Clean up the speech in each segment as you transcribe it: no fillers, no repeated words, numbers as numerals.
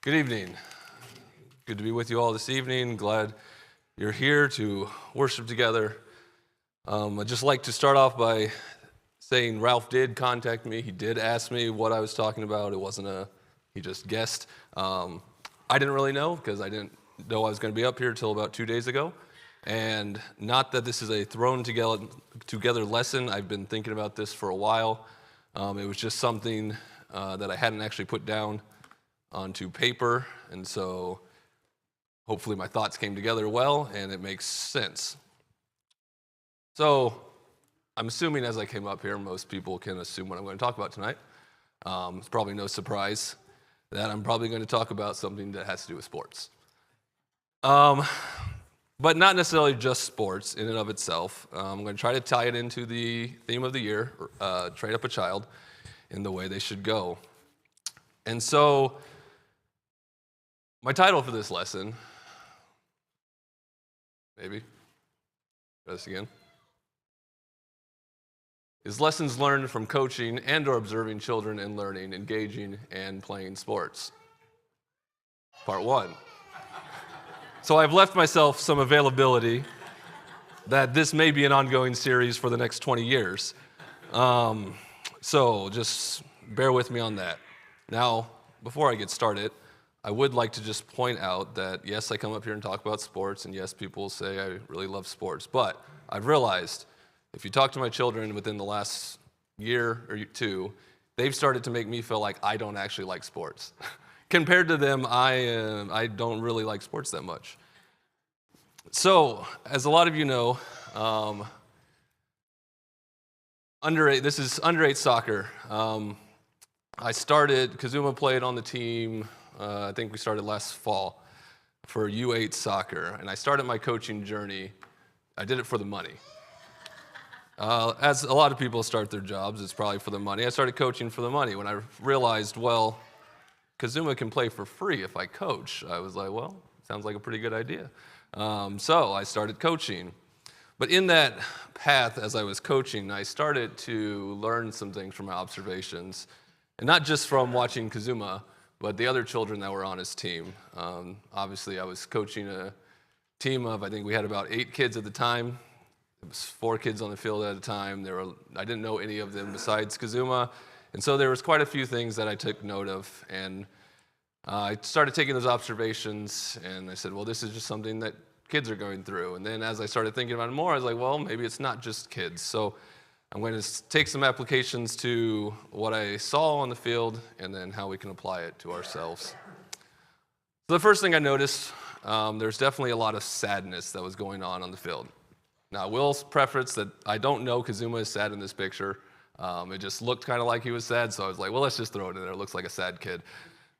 Good evening. Good to be with you all this evening. Glad you're here to worship together. I'd just like to start off by saying Ralph did contact me. He did ask me what I was talking about. It wasn't he just guessed. I didn't really know because I didn't know I was going to be up here until about 2 days ago. And not that this is a thrown together lesson. I've been thinking about this for a while. It was just something that I hadn't actually put down onto paper, and so hopefully my thoughts came together well and it makes sense. So I'm assuming as I came up here, most people can assume what I'm going to talk about tonight. It's probably no surprise that I'm probably going to talk about something that has to do with sports. But not necessarily just sports in and of itself. I'm going to try to tie it into the theme of the year, train up a child in the way they should go. And so my title for this lesson, maybe, try this again, is Lessons Learned from Coaching and or Observing Children in Learning, Engaging, and Playing Sports. Part 1. So I've left myself some availability that this may be an ongoing series for the next 20 years. So just bear with me on that. Now, before I get started, I would like to just point out that, yes, I come up here and talk about sports, and yes, people say I really love sports, but I've realized if you talk to my children within the last year or two, they've started to make me feel like I don't actually like sports. Compared to them, I don't really like sports that much. So, as a lot of you know, this is under 8 soccer. Kazuma played on the team, I think we started last fall, for U8 soccer, and I started my coaching journey. I did it for the money. As a lot of people start their jobs, it's probably for the money. I started coaching for the money. When I realized, well, Kazuma can play for free if I coach, I was like, well, sounds like a pretty good idea. So I started coaching. But in that path, as I was coaching, I started to learn some things from my observations, and not just from watching Kazuma, but the other children that were on his team. Obviously, I was coaching a team of, I think we had about 8 kids at the time. It was 4 kids on the field at a time. I didn't know any of them besides Kazuma, and so there was quite a few things that I took note of, and I started taking those observations, and I said, well, this is just something that kids are going through. And then as I started thinking about it more, I was like, well, maybe it's not just kids. So I'm going to take some applications to what I saw on the field and then how we can apply it to ourselves. So the first thing I noticed, there's definitely a lot of sadness that was going on the field. Now, I will preface that I don't know Kazuma is sad in this picture. It just looked kind of like he was sad, so I was like, well, let's just throw it in there. It looks like a sad kid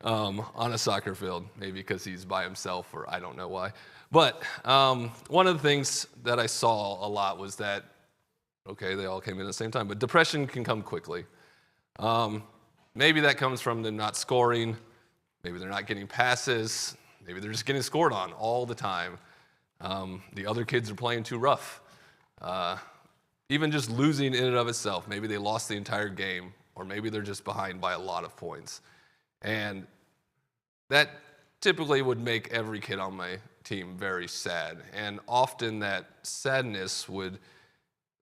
on a soccer field, maybe because he's by himself or I don't know why. But one of the things that I saw a lot was that, okay, they all came in at the same time, but depression can come quickly. Maybe that comes from them not scoring, maybe they're not getting passes, maybe they're just getting scored on all the time. The other kids are playing too rough. Even just losing in and of itself, maybe they lost the entire game, or maybe they're just behind by a lot of points. And that typically would make every kid on my team very sad, and often that sadness would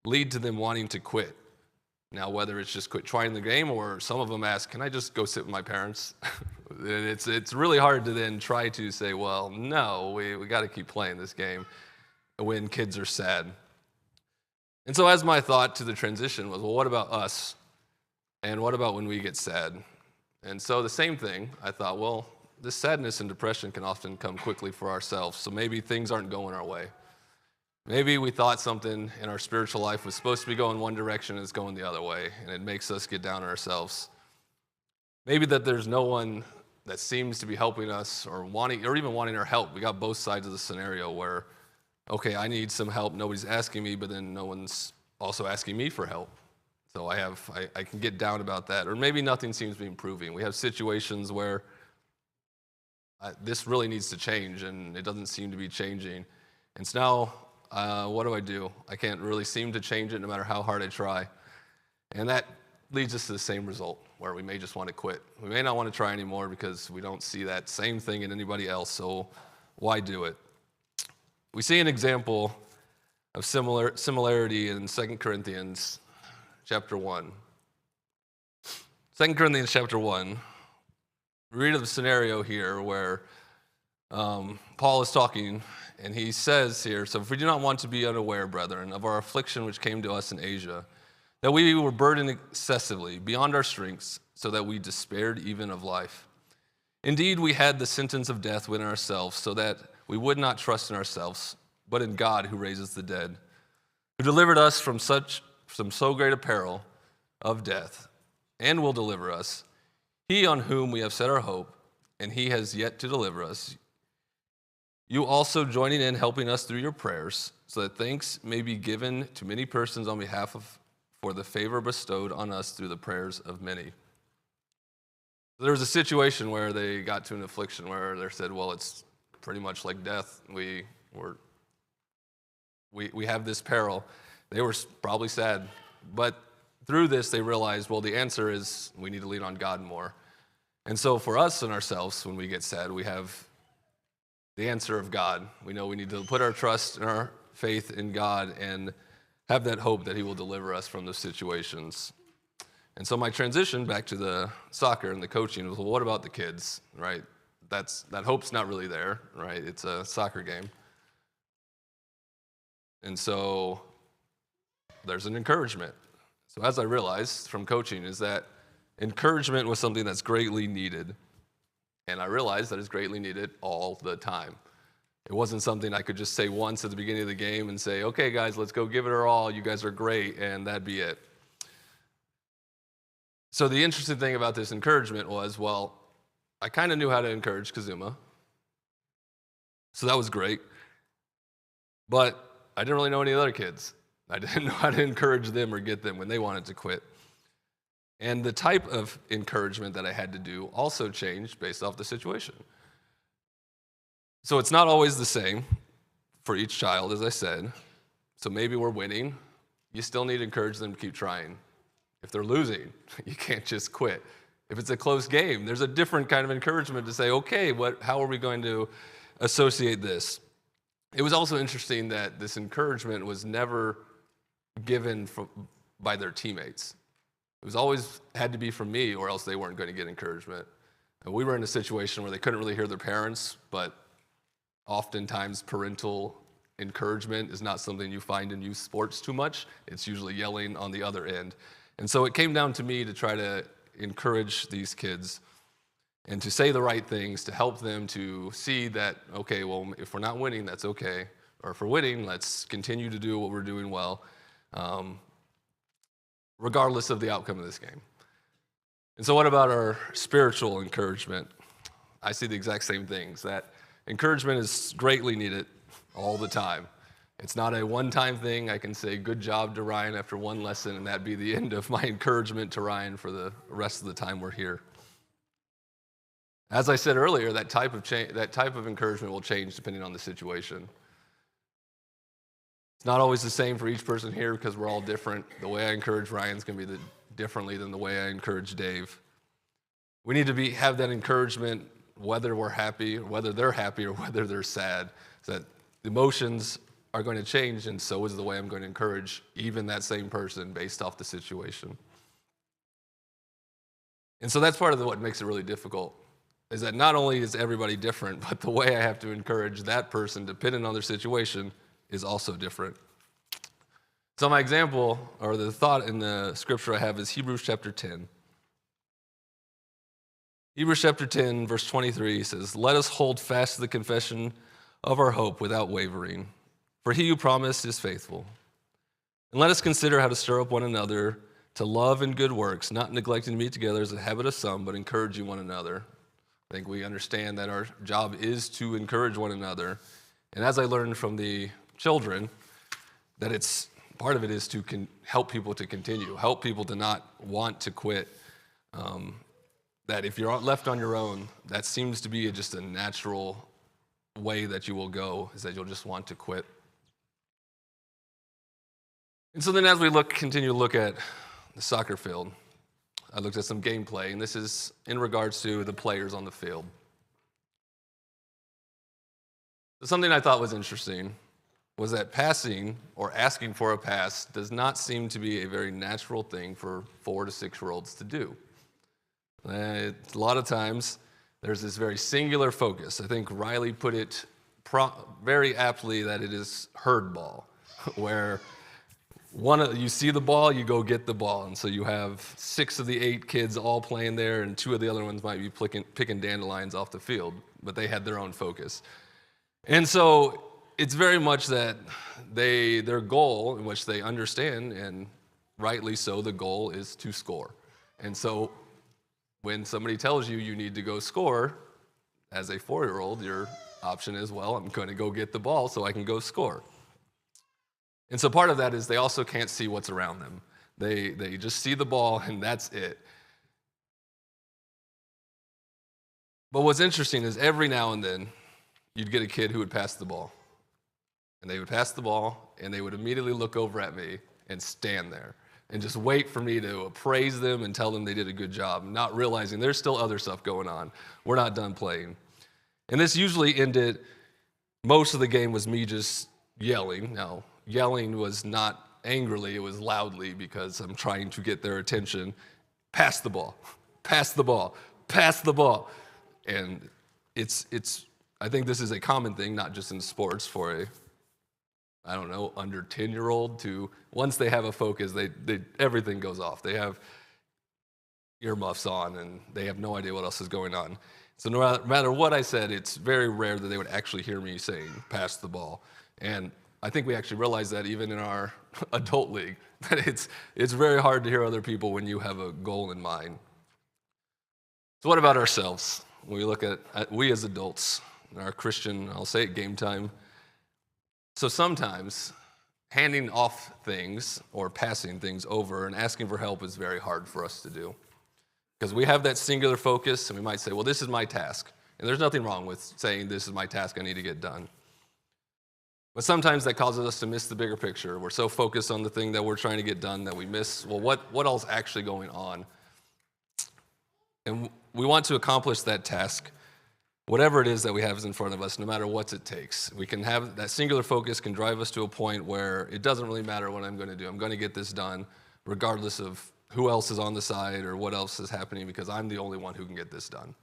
lead to them wanting to quit. Now, whether it's just quit trying the game, or some of them ask, can I just go sit with my parents? It's really hard to then try to say, well, no, we got to keep playing this game when kids are sad. And so as my thought to the transition was, well, what about us? And what about when we get sad? And so the same thing, I thought, well, this sadness and depression can often come quickly for ourselves, so maybe things aren't going our way. Maybe we thought something in our spiritual life was supposed to be going one direction and it's going the other way, and it makes us get down on ourselves. Maybe that there's no one that seems to be helping us or even wanting our help. We got both sides of the scenario where, okay, I need some help, nobody's asking me, but then no one's also asking me for help. So I can get down about that. Or maybe nothing seems to be improving. We have situations where this really needs to change, and it doesn't seem to be changing. And so now, what do? I can't really seem to change it no matter how hard I try. And that leads us to the same result. where we may just want to quit. We may not want to try anymore because we don't see that same thing in anybody else, so why do it? We see an example of similarity in 2 Corinthians chapter 1. 2 Corinthians chapter 1, we read of the scenario here where Paul is talking, and he says here, "So if we do not want to be unaware, brethren, of our affliction which came to us in Asia, that we were burdened excessively, beyond our strengths, so that we despaired even of life. Indeed, we had the sentence of death within ourselves, so that we would not trust in ourselves, but in God who raises the dead, who delivered us from so great a peril of death, and will deliver us. He on whom we have set our hope, and he has yet to deliver us. You also joining in, helping us through your prayers, so that thanks may be given to many persons on behalf of for the favor bestowed on us through the prayers of many." There was a situation where they got to an affliction where they said, well, it's pretty much like death. We have this peril. They were probably sad. But through this, they realized, well, the answer is we need to lean on God more. And so for us and ourselves, when we get sad, we have the answer of God. We know we need to put our trust and our faith in God and have that hope that he will deliver us from those situations. And so my transition back to the soccer and the coaching was, well, what about the kids, right? That hope's not really there, right? It's a soccer game. And so there's an encouragement. So as I realized from coaching is that encouragement was something that's greatly needed. And I realized that it's greatly needed all the time. It wasn't something I could just say once at the beginning of the game and say, okay, guys, let's go give it our all. You guys are great, and that'd be it. So the interesting thing about this encouragement was, well, I kind of knew how to encourage Kazuma. So that was great. But I didn't really know any other kids. I didn't know how to encourage them or get them when they wanted to quit. And the type of encouragement that I had to do also changed based off the situation. So it's not always the same for each child, as I said. So maybe we're winning. You still need to encourage them to keep trying. If they're losing, you can't just quit. If it's a close game, there's a different kind of encouragement to say, okay, how are we going to associate this? It was also interesting that this encouragement was never given by their teammates. It was always had to be from me, or else they weren't going to get encouragement. And we were in a situation where they couldn't really hear their parents, but oftentimes parental encouragement is not something you find in youth sports too much. It's usually yelling on the other end. And so it came down to me to try to encourage these kids and to say the right things, to help them to see that, okay, well, if we're not winning, that's okay. Or if we're winning, let's continue to do what we're doing well, regardless of the outcome of this game. And so what about our spiritual encouragement? I see the exact same things, that encouragement is greatly needed all the time. It's not a one-time thing. I can say good job to Ryan after one lesson, and that'd be the end of my encouragement to Ryan for the rest of the time we're here. As I said earlier, that type of encouragement will change depending on the situation. It's not always the same for each person here because we're all different. The way I encourage Ryan's going to be differently than the way I encourage Dave. We need to have that encouragement whether we're happy, whether they're happy, or whether they're sad. That the emotions are going to change, and so is the way I'm going to encourage even that same person based off the situation. And so that's part of what makes it really difficult, is that not only is everybody different, but the way I have to encourage that person, depending on their situation, is also different. So my example, or the thought in the scripture I have, is Hebrews chapter 10. Hebrews chapter 10, verse 23 says, "Let us hold fast to the confession of our hope without wavering, for he who promised is faithful. And let us consider how to stir up one another to love and good works, not neglecting to meet together as a habit of some, but encouraging one another." I think we understand that our job is to encourage one another. And as I learned from the children, that part of it is to help people to continue, help people to not want to quit. That if you're left on your own, that seems to be just a natural way that you will go, is that you'll just want to quit. And so then as we continue to look at the soccer field, I looked at some gameplay, and this is in regards to the players on the field. So something I thought was interesting was that passing or asking for a pass does not seem to be a very natural thing for 4 to 6-year-olds to do. A lot of times, there's this very singular focus. I think Riley put it very aptly that it is herd ball, where you see the ball, you go get the ball. And so you have 6 of the 8 kids all playing there, and 2 of the other ones might be picking dandelions off the field, but they had their own focus. And so it's very much that their goal, in which they understand, and rightly so, the goal is to score. And so when somebody tells you you need to go score, as a 4-year-old, your option is, well, I'm going to go get the ball so I can go score. And so part of that is they also can't see what's around them. They just see the ball, and that's it. But what's interesting is every now and then, you'd get a kid who would pass the ball. And they would pass the ball, and they would immediately look over at me and stand there and just wait for me to appraise them and tell them they did a good job, not realizing there's still other stuff going on. We're not done playing. And this usually ended, most of the game was me just yelling. Now, yelling was not angrily, it was loudly, because I'm trying to get their attention. Pass the ball, pass the ball, pass the ball. And I think this is a common thing, not just in sports, for under 10-year-old to, once they have a focus, everything goes off. They have earmuffs on, and they have no idea what else is going on. So no matter what I said, it's very rare that they would actually hear me saying, pass the ball. And I think we actually realize that even in our adult league, that it's very hard to hear other people when you have a goal in mind. So what about ourselves? When we look at we as adults, our Christian, I'll say it, game time. So sometimes handing off things or passing things over and asking for help is very hard for us to do. Because we have that singular focus, and we might say, well, this is my task. And there's nothing wrong with saying, this is my task, I need to get done. But sometimes that causes us to miss the bigger picture. We're so focused on the thing that we're trying to get done that we miss, well, what else is actually going on? And we want to accomplish that task, whatever it is that we have in front of us, no matter what it takes. We can have that singular focus can drive us to a point where it doesn't really matter what I'm going to do. I'm going to get this done regardless of who else is on the side or what else is happening, because I'm the only one who can get this done.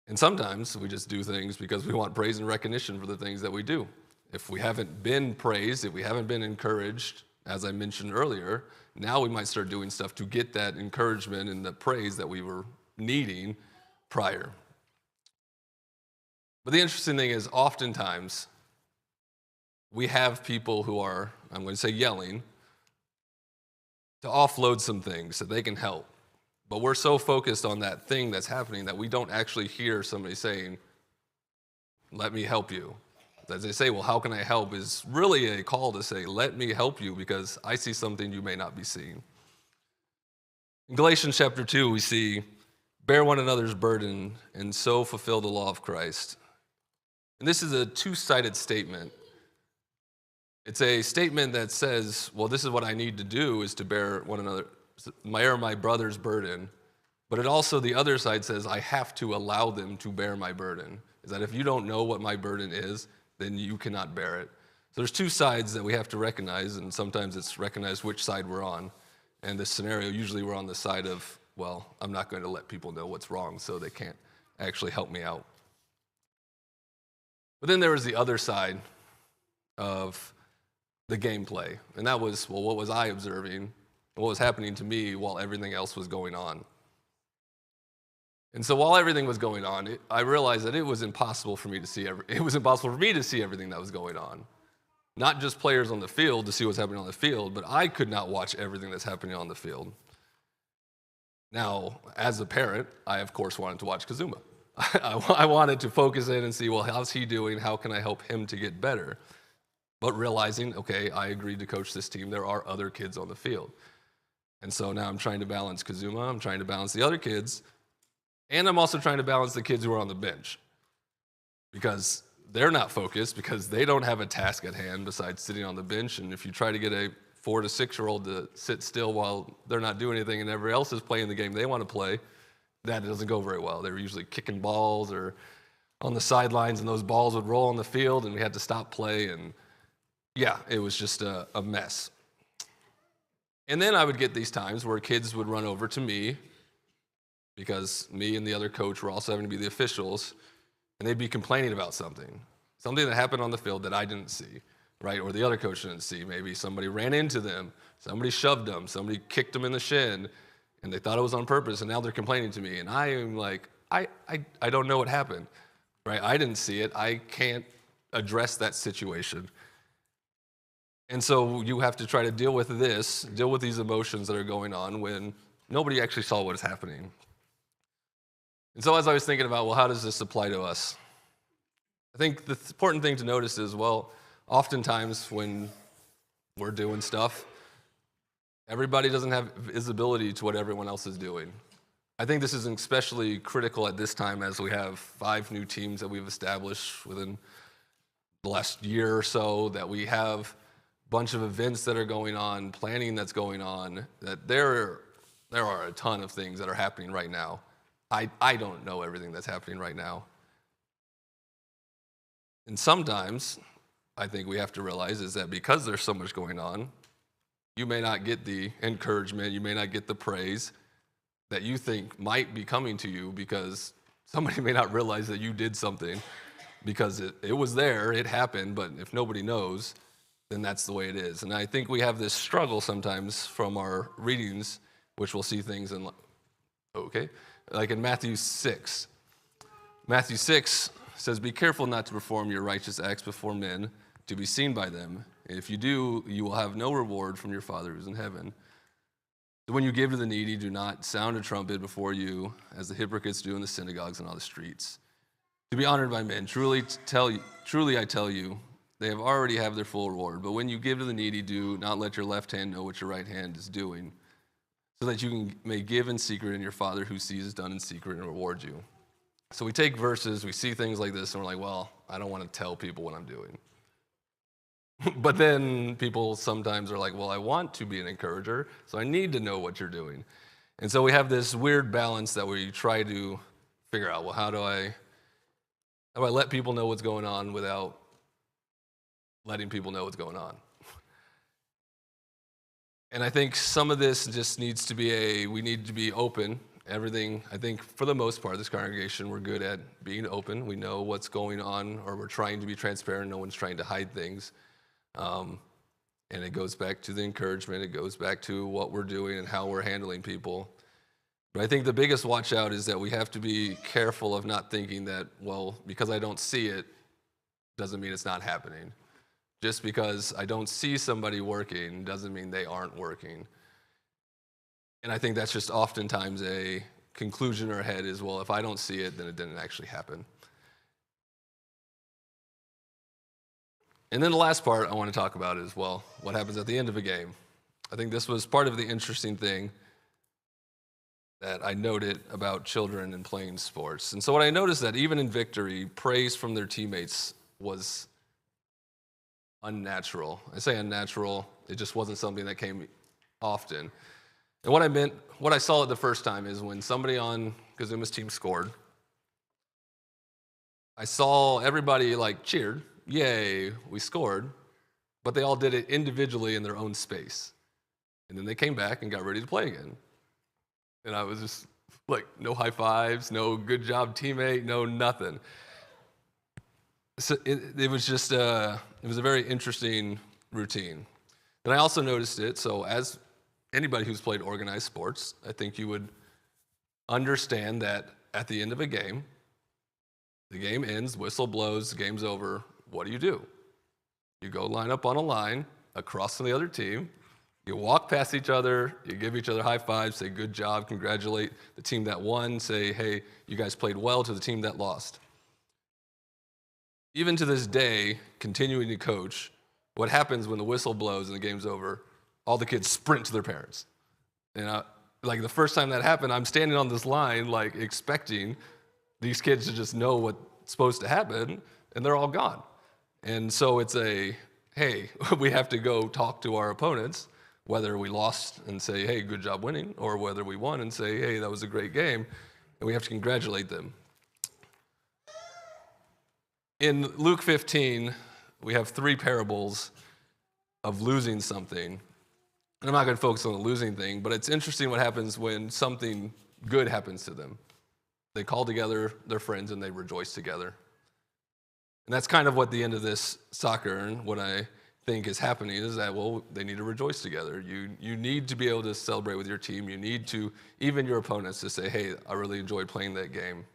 And sometimes we just do things because we want praise and recognition for the things that we do. If we haven't been praised, if we haven't been encouraged, as I mentioned earlier, now we might start doing stuff to get that encouragement and the praise that we were needing prior. But the interesting thing is, oftentimes, we have people who are, I'm going to say yelling, to offload some things so they can help. But we're so focused on that thing that's happening that we don't actually hear somebody saying, let me help you. As they say, well, how can I help, is really a call to say, let me help you because I see something you may not be seeing. In Galatians chapter 2, we see, bear one another's burden and so fulfill the law of Christ. And this is a two-sided statement. It's a statement that says, well, this is what I need to do, is to bear my brother's burden. But it also, the other side says, I have to allow them to bear my burden. Is that if you don't know what my burden is, then you cannot bear it. So there's two sides that we have to recognize, and sometimes it's recognize which side we're on. And this scenario, usually we're on the side of, well, I'm not going to let people know what's wrong so they can't actually help me out. But then there was the other side of the gameplay, and that was, well, what was I observing? What was happening to me while everything else was going on? And so while everything was going on, I realized that it was impossible for me to see everything that was going on. Not just players on the field to see what's happening on the field, but I could not watch everything that's happening on the field. Now, as a parent, I of course wanted to watch Kazuma. I wanted to focus in and see, well, how's he doing? How can I help him to get better? But realizing, okay, I agreed to coach this team. There are other kids on the field. And so now I'm trying to balance Kazuma. I'm trying to balance the other kids. And I'm also trying to balance the kids who are on the bench. Because they're not focused, because they don't have a task at hand besides sitting on the bench. And if you try to get a 4 to 6-year-old to sit still while they're not doing anything and everybody else is playing the game they want to play, that doesn't go very well. They were usually kicking balls or on the sidelines, and those balls would roll on the field, and we had to stop play, and yeah, it was just a mess. And then I would get these times where kids would run over to me, because me and the other coach were also having to be the officials, and they'd be complaining about something that happened on the field that I didn't see, right, or the other coach didn't see. Maybe somebody ran into them, somebody shoved them, somebody kicked them in the shin, and they thought it was on purpose, and now they're complaining to me, and I am like, I don't know what happened, right? I didn't see it. I can't address that situation. And so you have to try to deal with these emotions that are going on when nobody actually saw what is happening. And so as I was thinking about, well, how does this apply to us? I think the important thing to notice is, well, oftentimes when we're doing stuff, everybody doesn't have visibility to what everyone else is doing. I think this is especially critical at this time as we have 5 new teams that we've established within the last year or so, that we have a bunch of events that are going on, planning that's going on, that there are a ton of things that are happening right now. I don't know everything that's happening right now. And sometimes I think we have to realize is that because there's so much going on, you may not get the encouragement, you may not get the praise that you think might be coming to you, because somebody may not realize that you did something, because it was there, it happened, but if nobody knows, then that's the way it is. And I think we have this struggle sometimes from our readings, which we'll see things in, like in Matthew 6. Matthew 6 says, "Be careful not to perform your righteous acts before men, to be seen by them. If you do, you will have no reward from your Father who's in heaven. When you give to the needy, do not sound a trumpet before you, as the hypocrites do in the synagogues and on the streets, to be honored by men. Truly I tell you, they have already have their full reward. But when you give to the needy, do not let your left hand know what your right hand is doing, so that you may give in secret, and your Father who sees done in secret and reward you." So we take verses, we see things like this, and we're like, well, I don't want to tell people what I'm doing. But then people sometimes are like, well, I want to be an encourager, so I need to know what you're doing. And so we have this weird balance that we try to figure out, well, how do I let people know what's going on without letting people know what's going on? And I think some of this just needs to be we need to be open. Everything, I think for the most part, this congregation, we're good at being open. We know what's going on, or we're trying to be transparent. No one's trying to hide things. And it goes back to the encouragement. It goes back to what we're doing and how we're handling people. But I think the biggest watch out is that we have to be careful of not thinking that, well, because I don't see it, doesn't mean it's not happening. Just because I don't see somebody working doesn't mean they aren't working. And I think that's just oftentimes a conclusion in our head is, well, if I don't see it, then it didn't actually happen. And then the last part I want to talk about is, well, what happens at the end of a game? I think this was part of the interesting thing that I noted about children and playing sports. And so what I noticed that even in victory, praise from their teammates was unnatural. I say unnatural, it just wasn't something that came often. And what I saw it the first time is when somebody on Kazuma's team scored, I saw everybody cheered, yay, we scored, but they all did it individually in their own space. And then they came back and got ready to play again. And I was just no high fives, no good job teammate, no nothing. So it was just, it was a very interesting routine. And I also noticed it, so as anybody who's played organized sports, I think you would understand that at the end of a game, the game ends, whistle blows, the game's over. What do? You go line up on a line across from the other team. You walk past each other. You give each other high fives, say good job, congratulate the team that won, say, hey, you guys played well to the team that lost. Even to this day, continuing to coach, what happens when the whistle blows and the game's over, all the kids sprint to their parents. And the first time that happened, I'm standing on this line expecting these kids to just know what's supposed to happen, and they're all gone. And so it's a hey, we have to go talk to our opponents, whether we lost and say, hey, good job winning, or whether we won and say, hey, that was a great game, and we have to congratulate them. In Luke 15, we have 3 parables of losing something. And I'm not going to focus on the losing thing, but it's interesting what happens when something good happens to them. They call together their friends and they rejoice together. And that's kind of what the end of this soccer and what I think is happening is that, well, they need to rejoice together. You need to be able to celebrate with your team. You need to, even your opponents, to say, hey, I really enjoyed playing that game.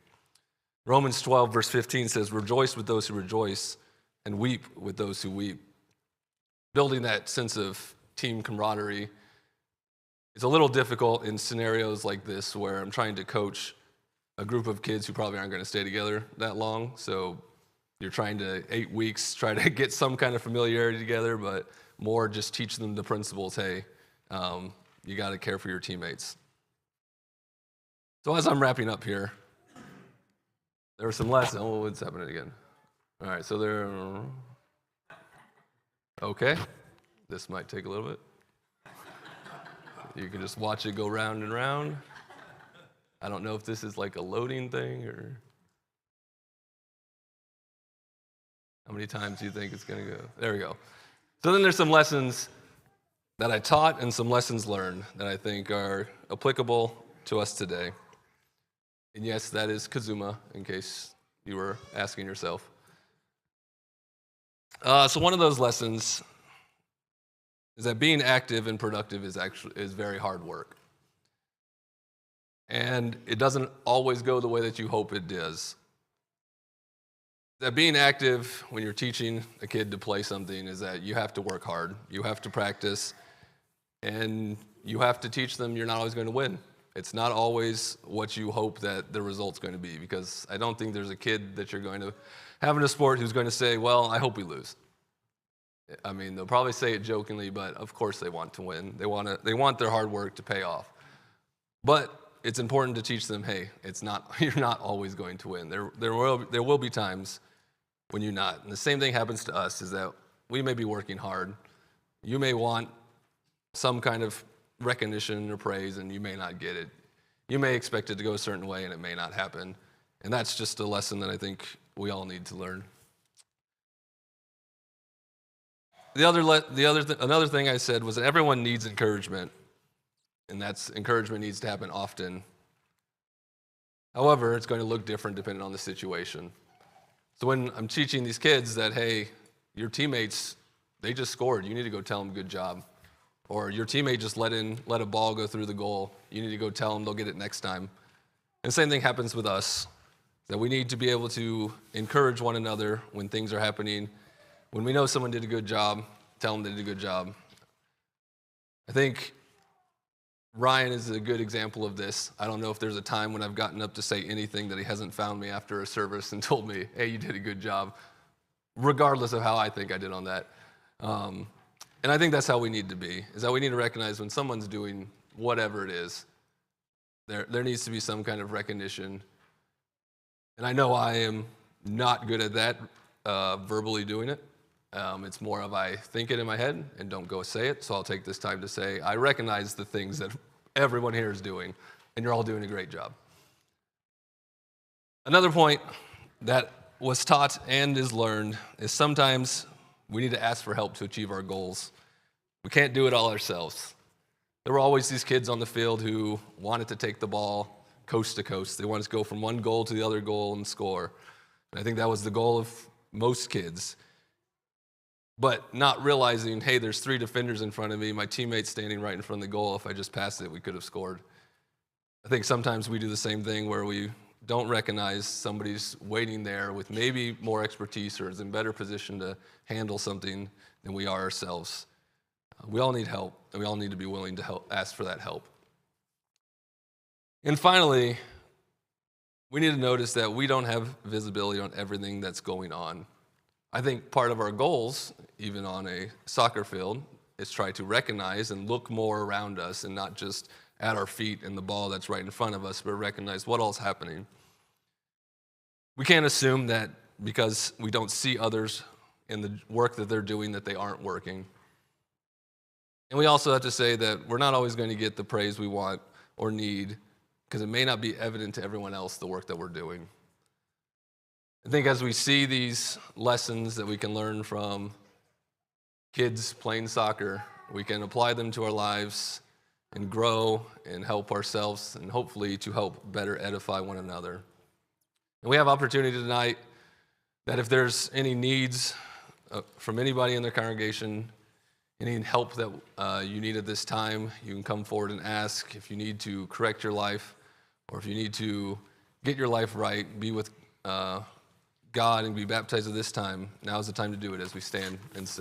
Romans 12, verse 15 says, rejoice with those who rejoice and weep with those who weep. Building that sense of team camaraderie is a little difficult in scenarios like this where I'm trying to coach a group of kids who probably aren't going to stay together that long. So you're trying to, 8 weeks, try to get some kind of familiarity together, but more just teach them the principles, hey, you got to care for your teammates. So as I'm wrapping up here, there were some lessons. Oh, what's happening again? All right, so okay. This might take a little bit. You can just watch it go round and round. I don't know if this is like a loading thing or how many times do you think it's going to go? There we go. So then there's some lessons that I taught and some lessons learned that I think are applicable to us today. And yes, that is Kazuma, in case you were asking yourself. So one of those lessons is that being active and productive is very hard work. And it doesn't always go the way that you hope it does. That being active when you're teaching a kid to play something is that you have to work hard, you have to practice, and you have to teach them you're not always going to win. It's not always what you hope that the result's going to be, because I don't think there's a kid that you're going to have in a sport who's going to say, well, I hope we lose. I mean, they'll probably say it jokingly, but of course they want to win. They want their hard work to pay off. But it's important to teach them, hey, you're not always going to win. There will be times when you're not. And the same thing happens to us, is that we may be working hard. You may want some kind of recognition or praise, and you may not get it. You may expect it to go a certain way, and it may not happen. And that's just a lesson that I think we all need to learn. Another thing I said was that everyone needs encouragement, and that's encouragement needs to happen often. However, it's going to look different depending on the situation. So when I'm teaching these kids that, hey, your teammates, they just scored. You need to go tell them good job. Or your teammate just let a ball go through the goal. You need to go tell them they'll get it next time. And the same thing happens with us, that we need to be able to encourage one another when things are happening. When we know someone did a good job, tell them they did a good job. I think Ryan is a good example of this. I don't know if there's a time when I've gotten up to say anything that he hasn't found me after a service and told me, hey, you did a good job, regardless of how I think I did on that. And I think that's how we need to be, is that we need to recognize when someone's doing whatever it is, there needs to be some kind of recognition. And I know I am not good at that, verbally doing it. It's more of I think it in my head and don't go say it. So I'll take this time to say, I recognize the things that everyone here is doing, and you're all doing a great job. Another point that was taught and is learned is sometimes we need to ask for help to achieve our goals. We can't do it all ourselves. There were always these kids on the field who wanted to take the ball coast to coast. They wanted to go from one goal to the other goal and score. And I think that was the goal of most kids. But not realizing, hey, there's 3 defenders in front of me, my teammate's standing right in front of the goal. If I just passed it, we could have scored. I think sometimes we do the same thing where we don't recognize somebody's waiting there with maybe more expertise or is in better position to handle something than we are ourselves. We all need help, and we all need to be willing to ask for that help. And finally, we need to notice that we don't have visibility on everything that's going on. I think part of our goals, even on a soccer field, is try to recognize and look more around us and not just at our feet and the ball that's right in front of us, but recognize what all's happening. We can't assume that because we don't see others in the work that they're doing that they aren't working. And we also have to say that we're not always going to get the praise we want or need, because it may not be evident to everyone else the work that we're doing. I think as we see these lessons that we can learn from kids playing soccer, we can apply them to our lives and grow and help ourselves, and hopefully to help better edify one another. And we have opportunity tonight that if there's any needs from anybody in the congregation, any help that you need at this time, you can come forward and ask. If you need to correct your life, or if you need to get your life right, be with God and be baptized at this time, now is the time to do it as we stand and sing.